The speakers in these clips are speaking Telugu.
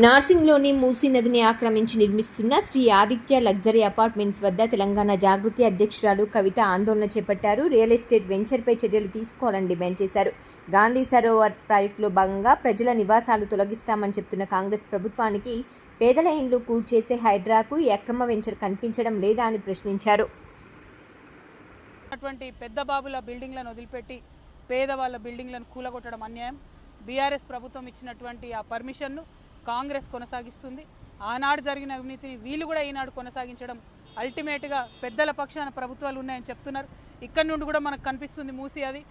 నార్సింగ్లోని మూసీ నదిని ఆక్రమించి నిర్మిస్తున్న శ్రీ ఆదిత్య లగ్జరీ అపార్ట్మెంట్స్ వద్ద తెలంగాణ జాగృతి అధ్యక్షురాలు కవిత ఆందోళన చేపట్టారు. రియల్ ఎస్టేట్ వెంచర్పై చర్యలు తీసుకోవాలని డిమాండ్ చేశారు. గాంధీ సరోవర్ ప్రాజెక్టులో భాగంగా ప్రజల నివాసాలు తొలగిస్తామని చెప్తున్న కాంగ్రెస్ ప్రభుత్వానికి పేదల ఇండ్లు కూల్చేసే హైడ్రాకు ఈ అక్రమ వెంచర్ కనిపించడం లేదా అని ప్రశ్నించారు. పెద్ద బాబుల బిల్డింగ్లను వదిలిపెట్టి పేదవాళ్ళ బిల్డింగ్లను కూలగొట్టడం అన్యాయం. బీఆర్ఎస్ ప్రభుత్వం ఇచ్చినటువంటి ఆ పర్మిషన్ను కాంగ్రెస్ కొనసాగిస్తుంది. ఆనాడు జరిగిన అవినీతిని వీళ్ళు కూడా ఈనాడు కొనసాగించడం అల్టిమేట్గా పెద్దల పక్షాన ప్రభుత్వాలు ఉన్నాయని చెప్తున్నారు. ఇక్కడ నుండి కూడా మనకు కనిపిస్తుంది మూసి, అది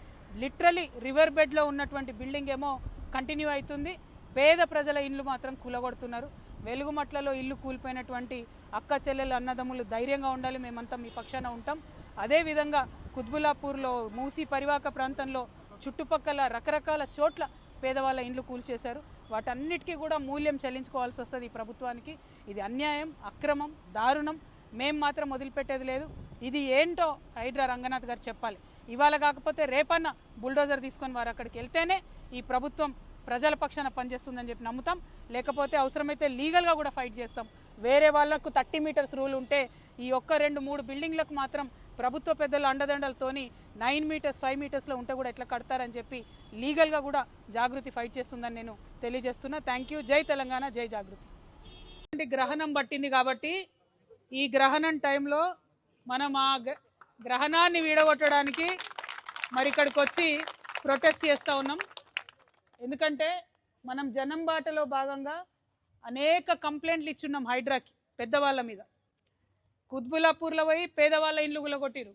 లిటరలీ రివర్ బెడ్లో ఉన్నటువంటి బిల్డింగ్ ఏమో కంటిన్యూ అవుతుంది. పేద ప్రజల ఇల్లు మాత్రం కూలగొడుతున్నారు. వెలుగుమట్లలో ఇల్లు కూలిపోయినటువంటి అక్క చెల్లెలు అన్నదమ్ములు ధైర్యంగా ఉండాలి, మేమంతా మీ పక్షాన ఉంటాం. అదేవిధంగా కుత్బుల్లాపూర్లో మూసి పరివాహక ప్రాంతంలో చుట్టుపక్కల రకరకాల చోట్ల పేదవాళ్ళ ఇండ్లు కూల్చేశారు. వాటన్నిటికీ కూడా మూల్యం చెల్లించుకోవాల్సి వస్తుంది ఈ ప్రభుత్వానికి. ఇది అన్యాయం, అక్రమం, దారుణం. మేం మాత్రం వదిలిపెట్టేది లేదు. ఇది ఏంటో హైడ్రా రంగనాథ్ గారు చెప్పాలి. ఇవాళ కాకపోతే రేపన్న బుల్డోజర్ తీసుకొని వారు అక్కడికి వెళ్తేనే ఈ ప్రభుత్వం ప్రజల పక్షాన పనిచేస్తుందని చెప్పి నమ్ముతాం. లేకపోతే అవసరమైతే లీగల్గా కూడా ఫైట్ చేస్తాం. వేరే వాళ్లకు 30 మీటర్స్ రూల్ ఉంటే ఈ ఒక్క 2-3 బిల్డింగ్లకు మాత్రం ప్రభుత్వ పెద్దల అండదండలతోని 9 మీటర్స్ 5 మీటర్స్లో ఉంటే కూడా ఎట్లా కడతారని చెప్పి లీగల్గా కూడా జాగృతి ఫైట్ చేస్తుందని నేను తెలియజేస్తున్నా. Thank you. జై తెలంగాణ, జై జాగృతి. గ్రహణం పట్టింది కాబట్టి ఈ గ్రహణం టైంలో మనం ఆ గ్రహణాన్ని వీడగొట్టడానికి మరి ఇక్కడికి వచ్చి ప్రొటెస్ట్ చేస్తూ ఉన్నాం. ఎందుకంటే మనం జనం బాటలో భాగంగా అనేక కంప్లైంట్లు ఇచ్చున్నాం హైడ్రాకి పెద్దవాళ్ళ మీద. కుత్బుల్లాపూర్లో పోయి పేదవాళ్ళ ఇండ్లు గులగొట్టిరు.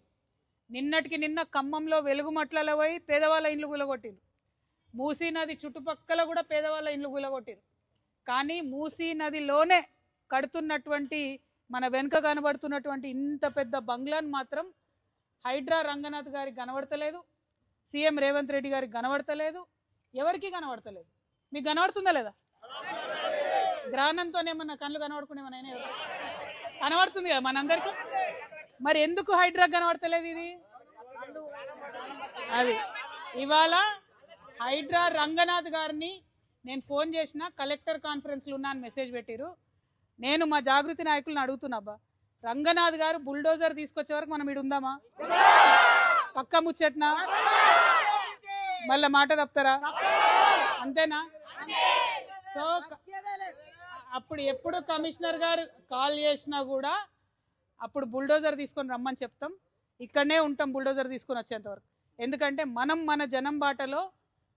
నిన్నటికి నిన్న ఖమ్మంలో వెలుగుమట్లలో పోయి పేదవాళ్ళ ఇండ్లు గులగొట్టిరు. మూసీ నది చుట్టుపక్కల కూడా పేదవాళ్ళ ఇండ్లు గులగొట్టిరు. కానీ మూసీ నదిలోనే కడుతున్నటువంటి మన వెనుక కనబడుతున్నటువంటి ఇంత పెద్ద బంగ్లాను మాత్రం హైడ్రా రంగనాథ్ గారికి కనబడతలేదు, సీఎం రేవంత్ రెడ్డి గారికి కనబడతలేదు, ఎవరికి కనబడతలేదు. మీకు కనబడుతుందా లేదా? గ్రహణంతోనేమన్నా కళ్ళు కనబడుకునేమన్నా కనబడుతుంది కదా మనందరికీ. మరి ఎందుకు హైడ్రా కనబడతలేదు? ఇది అది ఇవాళ హైడ్రా రంగనాథ్ గారిని నేను ఫోన్ చేసిన, కలెక్టర్ కాన్ఫరెన్స్లో ఉన్నాను మెసేజ్ పెట్టిరు. నేను మా జాగృతి నాయకులను అడుగుతున్నా, రంగనాథ్ గారు బుల్డోజర్ తీసుకొచ్చే వరకు మనం ఇడు ఉందామా? పక్క ముచ్చట్నా? మళ్ళీ మాట తప్పుతారా? అంతేనా? సో అప్పుడు ఎప్పుడు కమిషనర్ గారు కాల్ చేసినా కూడా అప్పుడు బుల్డోజర్ తీసుకొని రమ్మని చెప్తాం. ఇక్కడనే ఉంటాం బుల్డోజర్ తీసుకొని వచ్చేంత వరకు. ఎందుకంటే మనం మన జనం బాటలో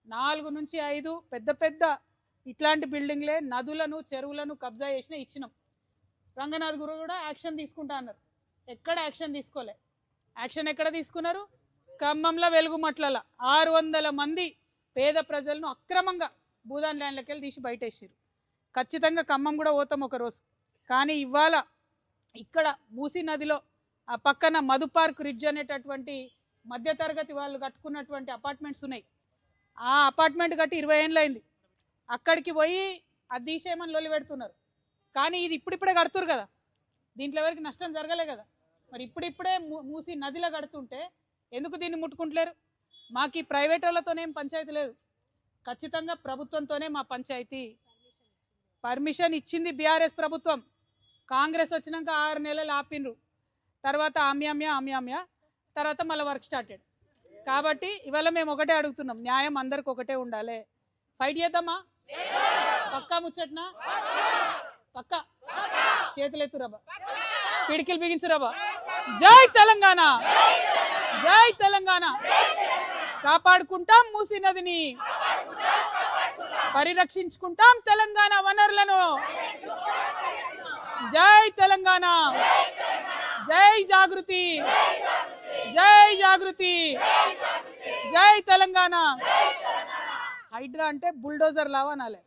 4 నుంచి 5 పెద్ద పెద్ద ఇట్లాంటి బిల్డింగ్లే నదులను చెరువులను కబ్జా చేసిన ఇచ్చినాం. రంగనాథ్ గురు కూడా యాక్షన్ తీసుకుంటా అన్నారు. ఎక్కడ యాక్షన్ తీసుకోలే. యాక్షన్ ఎక్కడ తీసుకున్నారు? ఖమ్మంలో వెలుగుమట్లలో 600 మంది పేద ప్రజలను అక్రమంగా భూదాన్ ల్యాండ్లకి వెళ్ళి తీసి బయటేసారు. ఖచ్చితంగా ఖమ్మం కూడా పోతాం ఒకరోజు. కానీ ఇవాళ ఇక్కడ మూసీ నదిలో ఆ పక్కన మధు పార్క్ రిడ్జ్ అనేటటువంటి మధ్యతరగతి వాళ్ళు కట్టుకున్నటువంటి అపార్ట్మెంట్స్ ఉన్నాయి. ఆ అపార్ట్మెంట్ కట్టి 20 ఏళ్ళు అయింది. అక్కడికి పోయి అది తీసేయమని లొల్లి పెడుతున్నారు. కానీ ఇది ఇప్పుడిప్పుడే కడుతురు కదా, దీంట్లో ఎవరికి నష్టం జరగలే కదా. మరి ఇప్పుడిప్పుడే మూసీ నదిలో కడుతుంటే ఎందుకు దీన్ని ముట్టుకుంటలేరు? మాకు ఈ ప్రైవేట్ వాళ్ళతోనేం పంచాయతీ లేదు. ఖచ్చితంగా ప్రభుత్వంతోనే మా పంచాయతీ. పర్మిషన్ ఇచ్చింది బీఆర్ఎస్ ప్రభుత్వం. కాంగ్రెస్ వచ్చినాక 6 నెలలు ఆపిన్రు. తర్వాత ఆమ్యామ్య తర్వాత మళ్ళీ వర్క్ స్టార్టెడ్. కాబట్టి ఇవాళ మేము ఒకటే అడుగుతున్నాం, న్యాయం అందరికి ఒకటే ఉండాలి. ఫైట్ చేద్దామా? పక్కా ముచ్చట్నా? పక్కా చేతులు ఎత్తురాబా, పిడికిలు బిగించురాబా. జై తెలంగాణ, జై తెలంగాణ. కాపాడుకుంటాం మూసీ నదిని, పరిరక్షించుకుంటాం తెలంగాణ వనరులను. జై తెలంగాణ, జై జాగృతి, జై జాగృతి, జై తెలంగాణ. హైడ్రా అంటే బుల్డోజర్ లావా అనాలి.